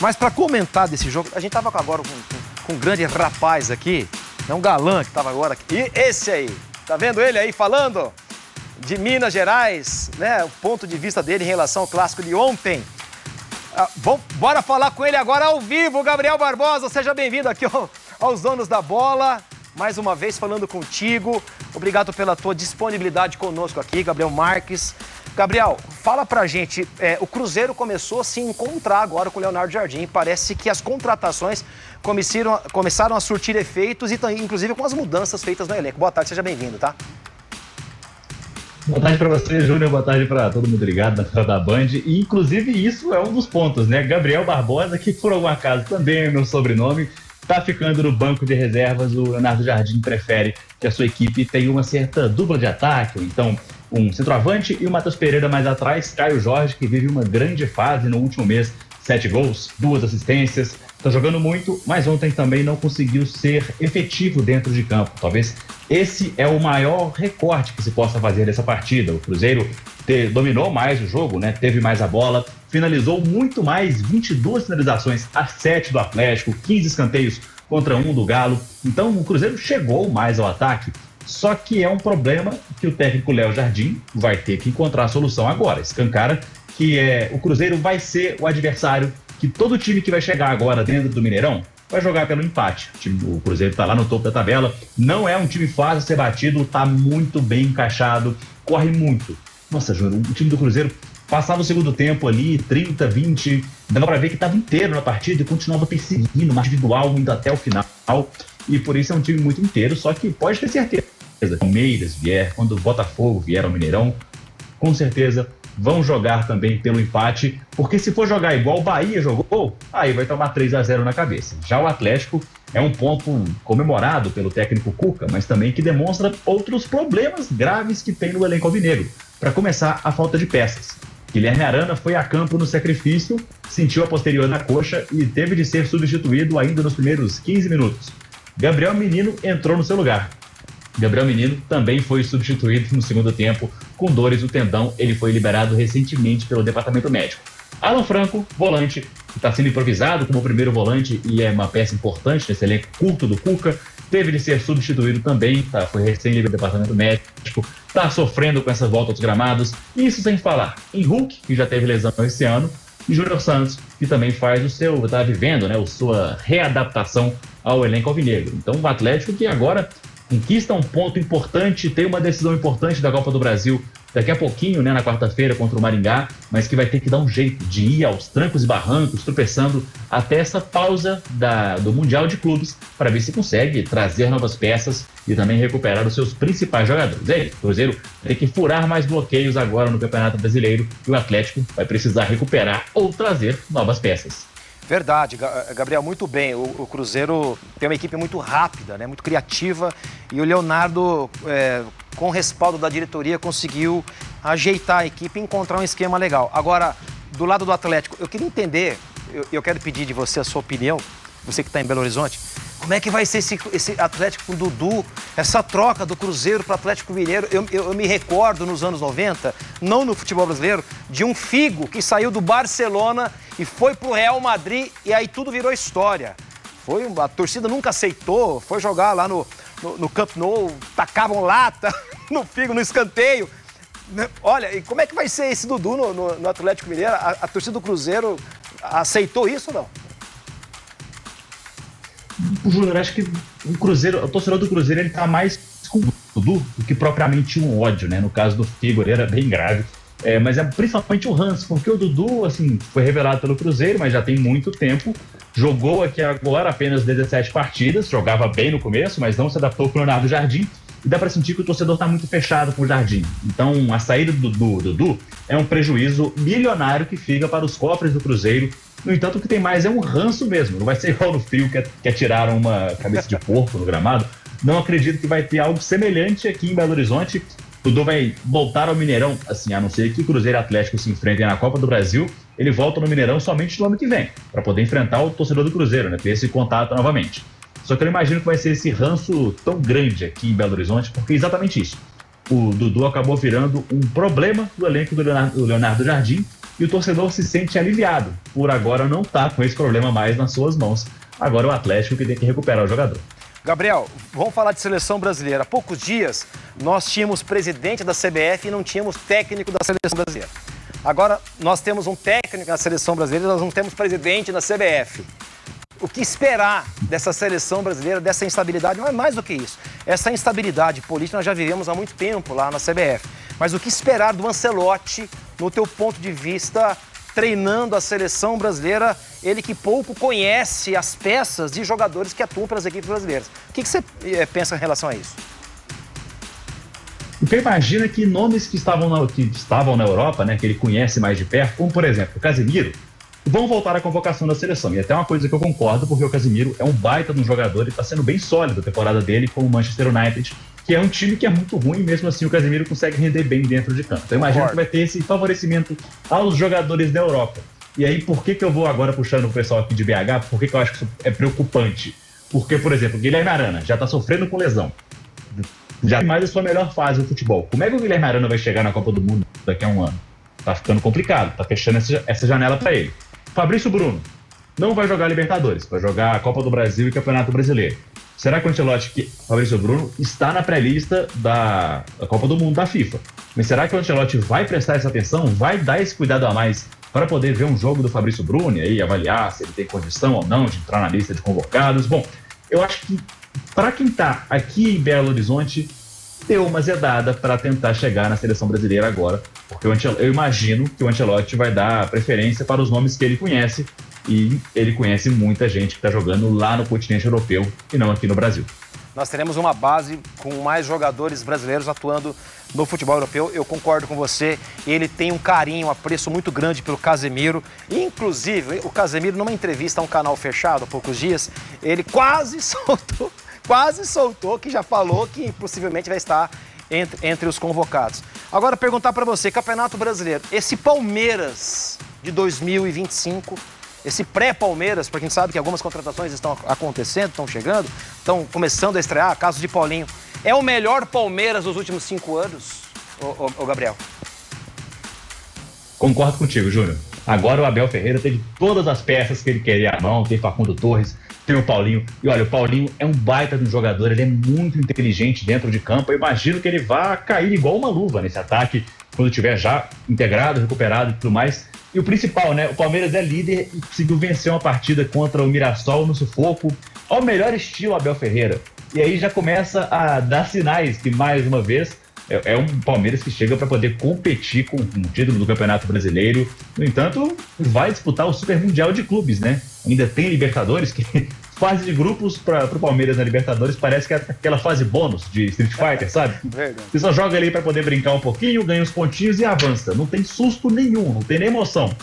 Mas para comentar desse jogo, a gente tava agora com um grande rapaz aqui, um galã que tava agora aqui. E esse aí, tá vendo ele aí falando de Minas Gerais, né? O ponto de vista dele em relação ao clássico de ontem. Bom, bora falar com ele agora ao vivo, Gabriel Barbosa, seja bem-vindo aqui aos Donos da Bola. Mais uma vez falando contigo. Obrigado pela tua disponibilidade conosco aqui, Gabriel Marques. Gabriel, fala pra gente, o Cruzeiro começou a se encontrar agora com o Leonardo Jardim. Parece que as contratações começaram a surtir efeitos e inclusive com as mudanças feitas no elenco. Boa tarde, seja bem-vindo, tá? Boa tarde para você, Júnior. Boa tarde para todo mundo ligado na tela da Band. E, inclusive, isso é um dos pontos, né? Gabriel Barbosa, que por algum acaso também é meu sobrenome, está ficando no banco de reservas. O Leonardo Jardim prefere que a sua equipe tenha uma certa dupla de ataque, ou então um centroavante e o Matheus Pereira mais atrás, Caio Jorge, que vive uma grande fase no último mês, 7 gols, 2 assistências, está jogando muito, mas ontem também não conseguiu ser efetivo dentro de campo. Talvez esse é o maior recorte que se possa fazer dessa partida. O Cruzeiro dominou mais o jogo, né? Teve mais a bola, finalizou muito mais, 22 finalizações a 7 do Atlético, 15 escanteios contra 1 do Galo. Então o Cruzeiro chegou mais ao ataque, só que é um problema que o técnico Léo Jardim vai ter que encontrar a solução agora. Escancara que o Cruzeiro vai ser o adversário que todo time que vai chegar agora dentro do Mineirão vai jogar pelo empate. O Cruzeiro está lá no topo da tabela, não é um time fácil de ser batido, está muito bem encaixado, corre muito. Nossa, Júnior, o time do Cruzeiro passava o segundo tempo ali, 30, 20, dava para ver que estava inteiro na partida e continuava perseguindo, mais individual, indo até o final. E por isso é um time muito inteiro, só que pode ter certeza, quando o Palmeiras vier, quando o Botafogo vier ao Mineirão, com certeza vão jogar também pelo empate, porque se for jogar igual o Bahia jogou, aí vai tomar 3-0 na cabeça. Já o Atlético é um ponto comemorado pelo técnico Cuca, mas também que demonstra outros problemas graves que tem no elenco alvinegro. Para começar, a falta de peças. Guilherme Arana foi a campo no sacrifício, sentiu a posterior na coxa e teve de ser substituído ainda nos primeiros 15 minutos. Gabriel Menino entrou no seu lugar. Gabriel Menino também foi substituído no segundo tempo com dores no tendão. Ele foi liberado recentemente pelo departamento médico. Alan Franco, volante, que está sendo improvisado como primeiro volante e é uma peça importante nesse elenco curto do Cuca, teve de ser substituído também, foi recém-livre do departamento médico, está sofrendo com essa volta aos gramados. Isso sem falar em Hulk, que já teve lesão esse ano, e Júnior Santos, que também faz está vivendo, né, a sua readaptação ao elenco alvinegro. Então o Atlético que agora conquista um ponto importante, tem uma decisão importante da Copa do Brasil daqui a pouquinho, né, na quarta-feira contra o Maringá, mas que vai ter que dar um jeito de ir aos trancos e barrancos, tropeçando até essa pausa do Mundial de Clubes, para ver se consegue trazer novas peças e também recuperar os seus principais jogadores. O Cruzeiro tem que furar mais bloqueios agora no Campeonato Brasileiro e o Atlético vai precisar recuperar ou trazer novas peças. Verdade, Gabriel, muito bem. O Cruzeiro tem uma equipe muito rápida, né, muito criativa, e o Leonardo, com o respaldo da diretoria, conseguiu ajeitar a equipe e encontrar um esquema legal. Agora, do lado do Atlético, eu queria entender, eu quero pedir de você a sua opinião, você que está em Belo Horizonte, como é que vai ser esse Atlético com o Dudu, essa troca do Cruzeiro para o Atlético Mineiro? Eu me recordo nos anos 90, não no futebol brasileiro, de um Figo que saiu do Barcelona e foi para o Real Madrid e aí tudo virou história. A torcida nunca aceitou, foi jogar lá no Camp Nou, tacavam lata no Figo, no escanteio. Olha, e como é que vai ser esse Dudu no Atlético Mineiro? A torcida do Cruzeiro aceitou isso ou não? Júnior, acho que o torcedor do Cruzeiro, ele tá mais com o Dudu do que propriamente um ódio, né? No caso do Figo, ele era bem grave. Mas é principalmente o ranço, porque o Dudu, assim, foi revelado pelo Cruzeiro, mas já tem muito tempo. Jogou aqui agora apenas 17 partidas, jogava bem no começo, mas não se adaptou com o Leonardo Jardim. E dá para sentir que o torcedor tá muito fechado com o Jardim. Então, a saída do Dudu é um prejuízo milionário que fica para os cofres do Cruzeiro. No entanto, o que tem mais é um ranço mesmo. Não vai ser igual no Frio, que atiraram uma cabeça de porco no gramado. Não acredito que vai ter algo semelhante aqui em Belo Horizonte. O Dudu vai voltar ao Mineirão, assim, a não ser que Cruzeiro e Atlético se enfrentem na Copa do Brasil, ele volta no Mineirão somente no ano que vem, para poder enfrentar o torcedor do Cruzeiro, né, ter esse contato novamente. Só que eu não imagino que vai ser esse ranço tão grande aqui em Belo Horizonte, porque é exatamente isso. O Dudu acabou virando um problema do elenco do Leonardo Jardim e o torcedor se sente aliviado por agora não estar com esse problema mais nas suas mãos. Agora o Atlético que tem que recuperar o jogador. Gabriel, vamos falar de seleção brasileira. Há poucos dias nós tínhamos presidente da CBF e não tínhamos técnico da seleção brasileira. Agora nós temos um técnico na seleção brasileira e nós não temos presidente na CBF. O que esperar dessa seleção brasileira, dessa instabilidade? Não é mais do que isso. Essa instabilidade política nós já vivemos há muito tempo lá na CBF. Mas o que esperar do Ancelotti, no teu ponto de vista, treinando a seleção brasileira, ele que pouco conhece as peças de jogadores que atuam pelas equipes brasileiras? O que você pensa em relação a isso? Porque imagina que nomes que estavam na Europa, né, que ele conhece mais de perto, como por exemplo o Casemiro, vão voltar à convocação da seleção. E até uma coisa que eu concordo, porque o Casemiro é um baita de um jogador e está sendo bem sólido a temporada dele com o Manchester United, que é um time que é muito ruim, mesmo assim o Casemiro consegue render bem dentro de campo. Então imagina que vai ter esse favorecimento aos jogadores da Europa. E aí por que eu vou agora puxando o pessoal aqui de BH? Por que eu acho que isso é preocupante? Porque, por exemplo, o Guilherme Arana já está sofrendo com lesão. Já tem mais a sua melhor fase do futebol. Como é que o Guilherme Arana vai chegar na Copa do Mundo daqui a um ano? Tá ficando complicado, tá fechando essa janela para ele. Fabrício Bruno não vai jogar Libertadores, vai jogar a Copa do Brasil e Campeonato Brasileiro. Será que o Ancelotti, que Fabrício Bruno, está na pré-lista da Copa do Mundo da FIFA? Mas será que o Ancelotti vai prestar essa atenção, vai dar esse cuidado a mais para poder ver um jogo do Fabrício Bruno e aí avaliar se ele tem condição ou não de entrar na lista de convocados? Bom, eu acho que para quem está aqui em Belo Horizonte, deu uma zedada para tentar chegar na seleção brasileira agora, porque eu imagino que o Ancelotti vai dar preferência para os nomes que ele conhece, e ele conhece muita gente que está jogando lá no continente europeu e não aqui no Brasil. Nós teremos uma base com mais jogadores brasileiros atuando no futebol europeu. Eu concordo com você. Ele tem um carinho, um apreço muito grande pelo Casemiro. Inclusive, o Casemiro, numa entrevista a um canal fechado há poucos dias, ele quase soltou que já falou que possivelmente vai estar entre os convocados. Agora, perguntar para você, Campeonato Brasileiro, esse Palmeiras de 2025... esse pré-Palmeiras, porque a gente sabe que algumas contratações estão acontecendo, estão chegando, estão começando a estrear, caso de Paulinho. É o melhor Palmeiras dos últimos 5 anos, ô Gabriel? Concordo contigo, Júnior. Agora o Abel Ferreira teve todas as peças que ele queria à mão, tem Facundo Torres, tem o Paulinho. E olha, o Paulinho é um baita de um jogador, ele é muito inteligente dentro de campo. Eu imagino que ele vá cair igual uma luva nesse ataque, quando estiver já integrado, recuperado e tudo mais. E o principal, né? O Palmeiras é líder e conseguiu vencer uma partida contra o Mirassol no sufoco, ao melhor estilo Abel Ferreira. E aí já começa a dar sinais que, mais uma vez, é um Palmeiras que chega para poder competir com o título do Campeonato Brasileiro. No entanto, vai disputar o Super Mundial de Clubes, né? Ainda tem Libertadores, que fase de grupos para o Palmeiras na Libertadores parece que é aquela fase bônus de Street Fighter, sabe? Verdade. Você só joga ali para poder brincar um pouquinho, ganha uns pontinhos e avança. Não tem susto nenhum, não tem nem emoção.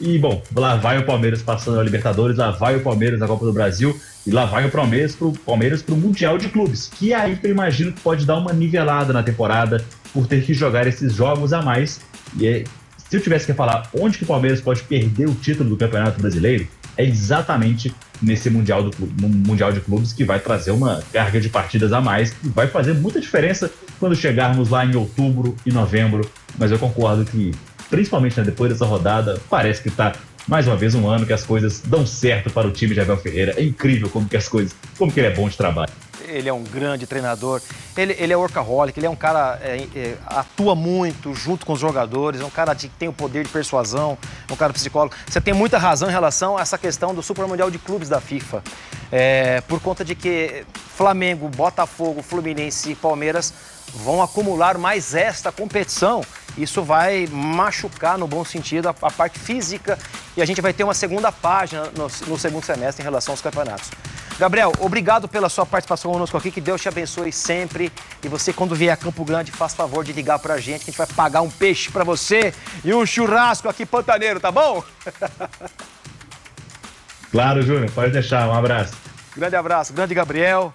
E, bom, lá vai o Palmeiras passando a Libertadores, lá vai o Palmeiras na Copa do Brasil e lá vai o Palmeiras pro Mundial de Clubes, que é aí que eu imagino que pode dar uma nivelada na temporada por ter que jogar esses jogos a mais. E se eu tivesse que falar onde que o Palmeiras pode perder o título do Campeonato Brasileiro, é exatamente nesse Mundial de Clubes, que vai trazer uma carga de partidas a mais e vai fazer muita diferença quando chegarmos lá em outubro e novembro. Mas eu concordo que, principalmente, né, depois dessa rodada, parece que está mais uma vez um ano que as coisas dão certo para o time de Abel Ferreira. É incrível como que ele é bom de trabalho. Ele é um grande treinador, ele é workaholic, ele é um cara atua muito junto com os jogadores, é um cara que tem o poder de persuasão, é um cara psicólogo. Você tem muita razão em relação a essa questão do Super Mundial de Clubes da FIFA, por conta de que Flamengo, Botafogo, Fluminense e Palmeiras vão acumular mais esta competição. Isso vai machucar, no bom sentido, a parte física, e a gente vai ter uma segunda página no segundo semestre em relação aos campeonatos. Gabriel, obrigado pela sua participação conosco aqui, que Deus te abençoe sempre. E você, quando vier a Campo Grande, faz favor de ligar pra gente, que a gente vai pagar um peixe pra você e um churrasco aqui pantaneiro, tá bom? Claro, Júnior, pode deixar. Um abraço. Grande abraço, grande Gabriel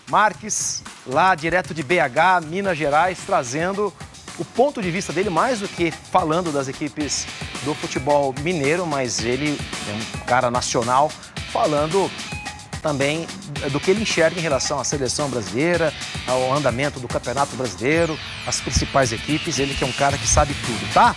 Marques, lá direto de BH, Minas Gerais, trazendo o ponto de vista dele, mais do que falando das equipes do futebol mineiro, mas ele é um cara nacional, falando também do que ele enxerga em relação à seleção brasileira, ao andamento do Campeonato Brasileiro, as principais equipes. Ele que é um cara que sabe tudo, tá?